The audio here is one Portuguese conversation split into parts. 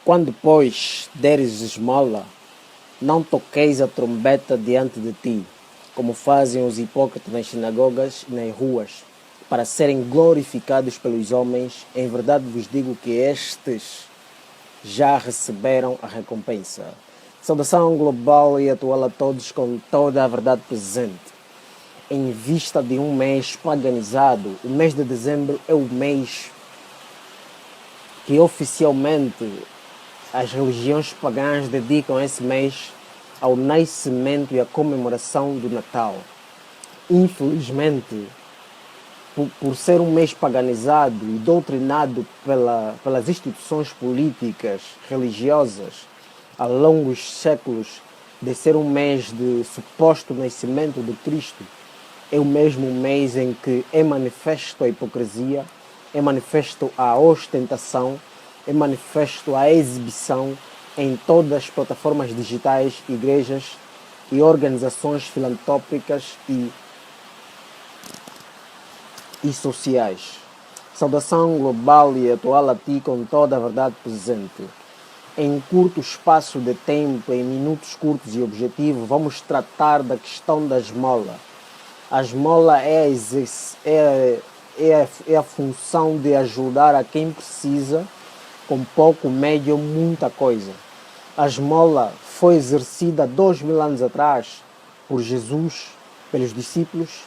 Quando, pois, deres esmola, não toqueis a trombeta diante de ti, como fazem os hipócritas nas sinagogas e nas ruas, para serem glorificados pelos homens. Em verdade vos digo que estes já receberam a recompensa. Saudação global e atual a todos com toda a verdade presente. Em vista de um mês paganizado, o mês de dezembro é o mês que oficialmente as religiões pagãs dedicam esse mês ao nascimento e à comemoração do Natal. Infelizmente, por ser um mês paganizado e doutrinado pelas instituições políticas, religiosas, ao longo dos séculos, de ser um mês de suposto nascimento de Cristo, é o mesmo mês em que é manifesto a hipocrisia, é manifesto a ostentação, é manifesto a exibição em todas as plataformas digitais, igrejas e organizações filantrópicas e sociais. Saudação global e atual a ti com toda a verdade presente. Em curto espaço de tempo, em minutos curtos e objetivos, vamos tratar da questão da esmola. A esmola é a função de ajudar a quem precisa, com pouco, médio ou muita coisa. A esmola foi exercida 2000 anos atrás por Jesus, pelos discípulos,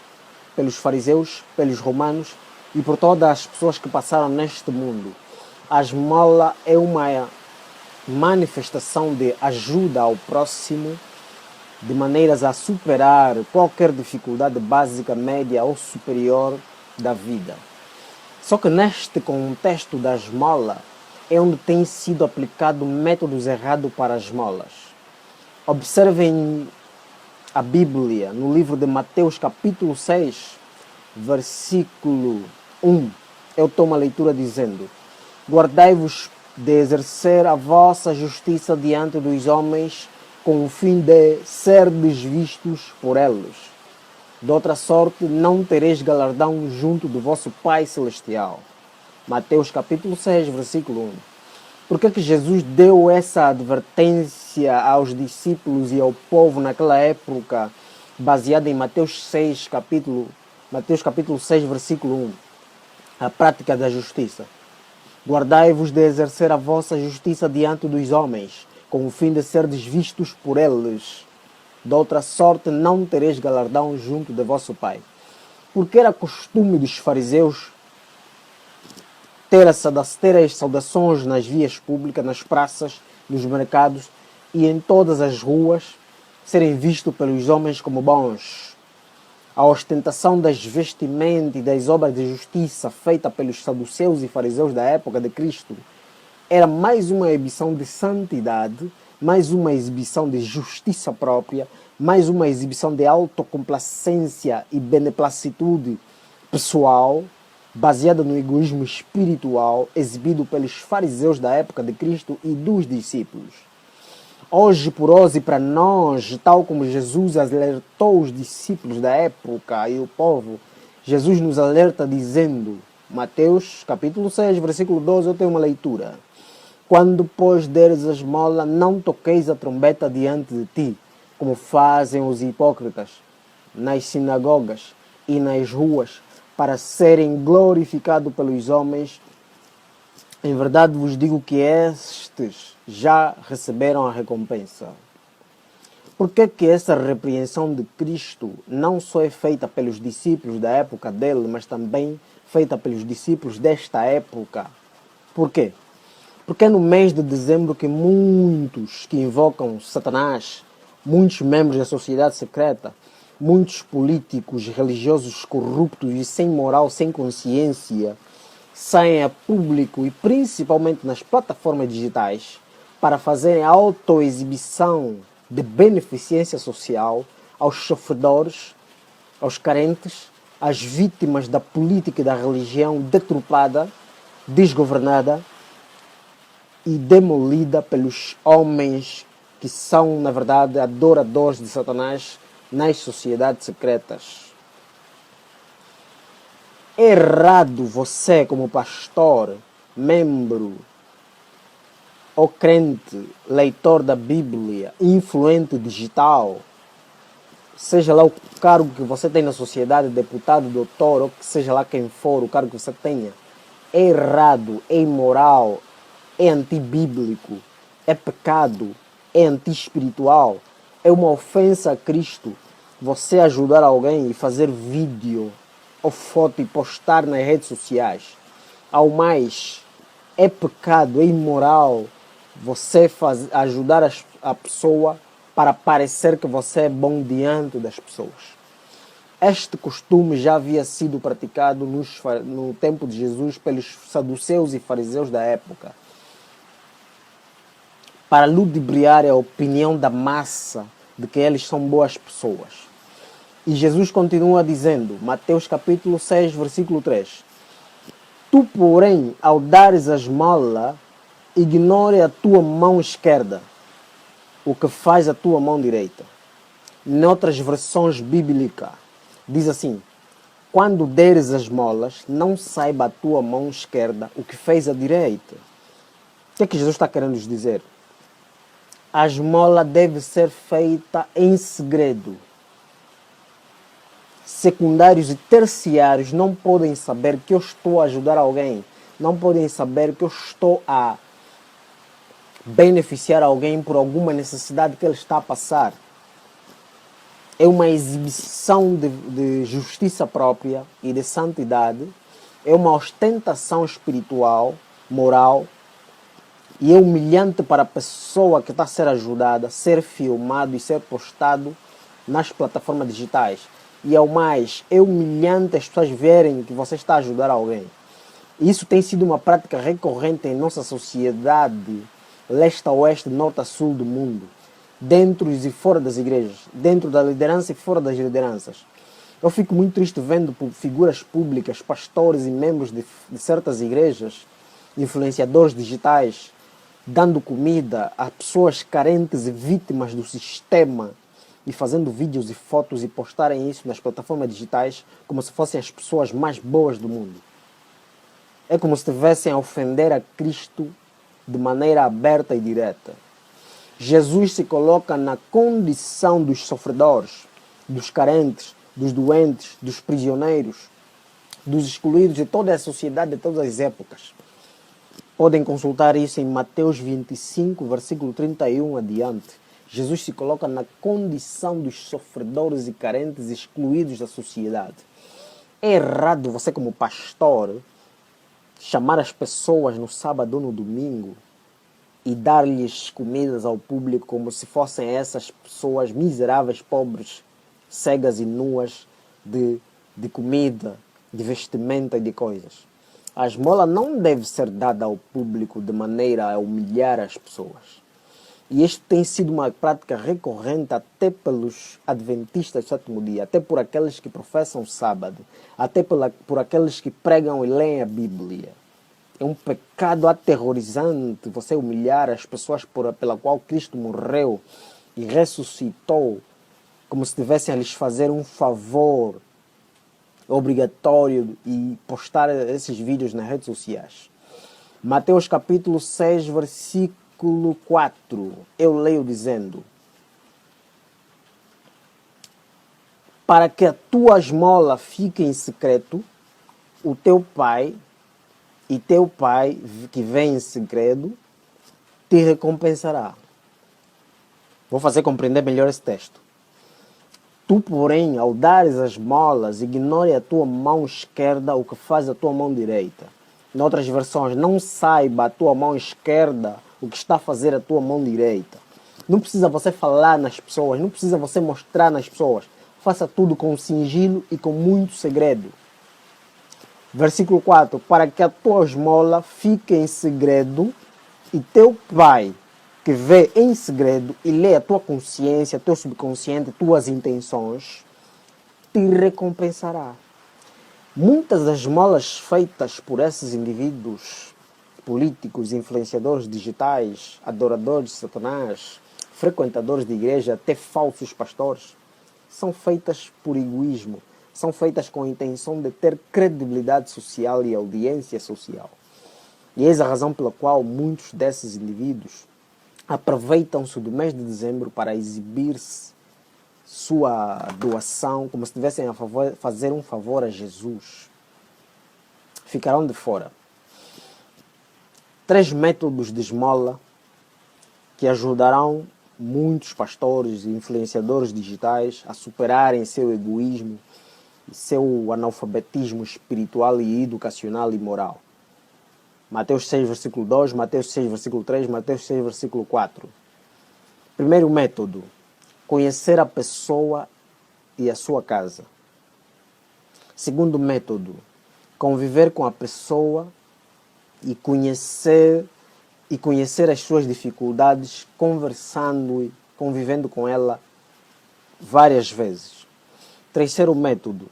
pelos fariseus, pelos romanos e por todas as pessoas que passaram neste mundo. A esmola é uma manifestação de ajuda ao próximo, de maneiras a superar qualquer dificuldade básica, média ou superior da vida. Só que neste contexto da esmola é onde tem sido aplicado métodos errados para as esmolas. Observem a Bíblia no livro de Mateus capítulo 6, versículo 1. Eu tomo a leitura dizendo: guardai-vos de exercer a vossa justiça diante dos homens, com o fim de serdes vistos por eles. De outra sorte, não tereis galardão junto do vosso Pai Celestial. Mateus capítulo 6, versículo 1. Por que Jesus deu essa advertência aos discípulos e ao povo naquela época, baseada em Mateus capítulo 6, versículo 1? A prática da justiça. Guardai-vos de exercer a vossa justiça diante dos homens, com o fim de serdes vistos por eles. De outra sorte, não tereis galardão junto de vosso Pai. Porque era costume dos fariseus ter as saudações nas vias públicas, nas praças, nos mercados e em todas as ruas, serem vistos pelos homens como bons. A ostentação das vestimentas e das obras de justiça feita pelos saduceus e fariseus da época de Cristo era mais uma exibição de santidade, mais uma exibição de justiça própria, mais uma exibição de autocomplacência e beneplacitude pessoal, baseada no egoísmo espiritual exibido pelos fariseus da época de Cristo e dos discípulos. Hoje por hoje, para nós, tal como Jesus alertou os discípulos da época e o povo, Jesus nos alerta dizendo, Mateus capítulo 6, versículo 12, eu tenho uma leitura. Quando, pois, deres a esmola, não toqueis a trombeta diante de ti, como fazem os hipócritas nas sinagogas e nas ruas, para serem glorificados pelos homens. Em verdade vos digo que estes já receberam a recompensa. Por que essa repreensão de Cristo não só é feita pelos discípulos da época dele, mas também feita pelos discípulos desta época? Por quê? Porque é no mês de dezembro que muitos que invocam Satanás, muitos membros da sociedade secreta, muitos políticos religiosos corruptos e sem moral, sem consciência, saem a público e principalmente nas plataformas digitais para fazerem autoexibição de beneficência social aos sofredores, aos carentes, às vítimas da política e da religião deturpada, desgovernada e demolida pelos homens que são, na verdade, adoradores de Satanás nas sociedades secretas. É errado você, como pastor, membro ou crente, leitor da Bíblia, influente digital, seja lá o cargo que você tem na sociedade, deputado, doutor, ou que seja lá quem for o cargo que você tenha, é errado, é imoral, é antibíblico, é pecado, é anti-espiritual, é uma ofensa a Cristo você ajudar alguém e fazer vídeo ou foto e postar nas redes sociais. Ao mais, é pecado, é imoral você ajudar a pessoa para parecer que você é bom diante das pessoas. Este costume já havia sido praticado no tempo de Jesus pelos saduceus e fariseus da época, para ludibriar a opinião da massa de que eles são boas pessoas. E Jesus continua dizendo, Mateus capítulo 6, versículo 3, tu, porém, ao dares a esmola, ignore a tua mão esquerda, o que faz a tua mão direita. Noutras versões bíblicas, diz assim, quando deres as esmolas, não saiba a tua mão esquerda o que fez a direita. O que é que Jesus está querendo nos dizer? A esmola deve ser feita em segredo. Secundários e terciários não podem saber que eu estou a ajudar alguém. Não podem saber que eu estou a beneficiar alguém por alguma necessidade que ele está a passar. É uma exibição de justiça própria e de santidade. É uma ostentação espiritual, moral. E é humilhante para a pessoa que está a ser ajudada, ser filmado e ser postado nas plataformas digitais. E ao mais, é humilhante as pessoas verem que você está a ajudar alguém. Isso tem sido uma prática recorrente em nossa sociedade, leste a oeste, norte a sul do mundo, dentro e fora das igrejas, dentro da liderança e fora das lideranças. Eu fico muito triste vendo figuras públicas, pastores e membros de certas igrejas, influenciadores digitais, dando comida a pessoas carentes e vítimas do sistema e fazendo vídeos e fotos e postarem isso nas plataformas digitais como se fossem as pessoas mais boas do mundo. É como se estivessem a ofender a Cristo de maneira aberta e direta. Jesus se coloca na condição dos sofredores, dos carentes, dos doentes, dos prisioneiros, dos excluídos de toda a sociedade de todas as épocas. Podem consultar isso em Mateus 25, versículo 31 adiante. Jesus se coloca na condição dos sofredores e carentes excluídos da sociedade. É errado você, como pastor, chamar as pessoas no sábado ou no domingo e dar-lhes comidas ao público como se fossem essas pessoas miseráveis, pobres, cegas e nuas de comida, de vestimenta e de coisas. A esmola não deve ser dada ao público de maneira a humilhar as pessoas. E isto tem sido uma prática recorrente até pelos adventistas do sétimo dia, até por aqueles que professam o sábado, até por aqueles que pregam e leem a Bíblia. É um pecado aterrorizante você humilhar as pessoas pela qual Cristo morreu e ressuscitou, como se estivessem a lhes fazer um favor obrigatório e postar esses vídeos nas redes sociais. Mateus capítulo 6, versículo 4, eu leio dizendo, para que a tua esmola fique em secreto, o teu pai que vem em segredo te recompensará. Vou fazer compreender melhor esse texto. Tu, porém, ao dares as esmolas, ignore a tua mão esquerda o que faz a tua mão direita. Em outras versões, não saiba a tua mão esquerda o que está a fazer a tua mão direita. Não precisa você falar nas pessoas, não precisa você mostrar nas pessoas. Faça tudo com sigilo e com muito segredo. Versículo 4. Para que a tua esmola fique em segredo e teu pai, que vê em segredo e lê a tua consciência, teu subconsciente, tuas intenções, te recompensará. Muitas das esmolas feitas por esses indivíduos políticos, influenciadores digitais, adoradores de Satanás, frequentadores de igreja, até falsos pastores, são feitas por egoísmo, são feitas com a intenção de ter credibilidade social e audiência social. E eis a razão pela qual muitos desses indivíduos aproveitam-se do mês de dezembro para exibir-se sua doação como se estivessem a fazer um favor a Jesus. Ficarão de fora. 3 métodos de esmola que ajudarão muitos pastores e influenciadores digitais a superarem seu egoísmo e seu analfabetismo espiritual e educacional e moral. Mateus 6, versículo 2, Mateus 6, versículo 3, Mateus 6, versículo 4. Primeiro método, conhecer a pessoa e a sua casa. Segundo método, conviver com a pessoa e conhecer as suas dificuldades, conversando e convivendo com ela várias vezes. Terceiro método,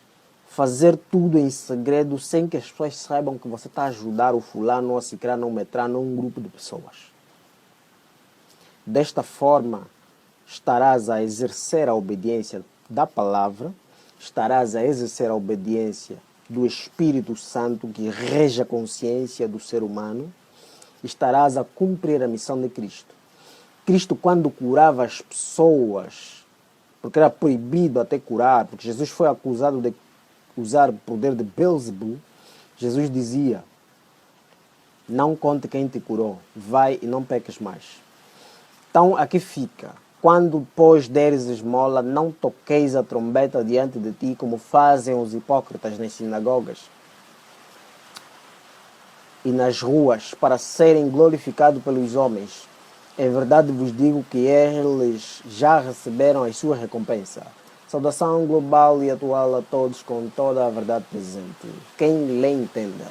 fazer tudo em segredo sem que as pessoas saibam que você está a ajudar o fulano, ou a cicrano, ou metrano, ou um grupo de pessoas. Desta forma, estarás a exercer a obediência da palavra, estarás a exercer a obediência do Espírito Santo que rege a consciência do ser humano, estarás a cumprir a missão de Cristo. Cristo, quando curava as pessoas, porque era proibido até curar, porque Jesus foi acusado de usar o poder de Beelzebul, Jesus dizia: não conte quem te curou, vai e não peques mais. Então aqui fica: quando depois deres esmola, não toqueis a trombeta diante de ti, como fazem os hipócritas nas sinagogas e nas ruas, para serem glorificados pelos homens. Em verdade vos digo que eles já receberam as suas recompensas. Saudação global e atual a todos com toda a verdade presente. Quem lhe entenda.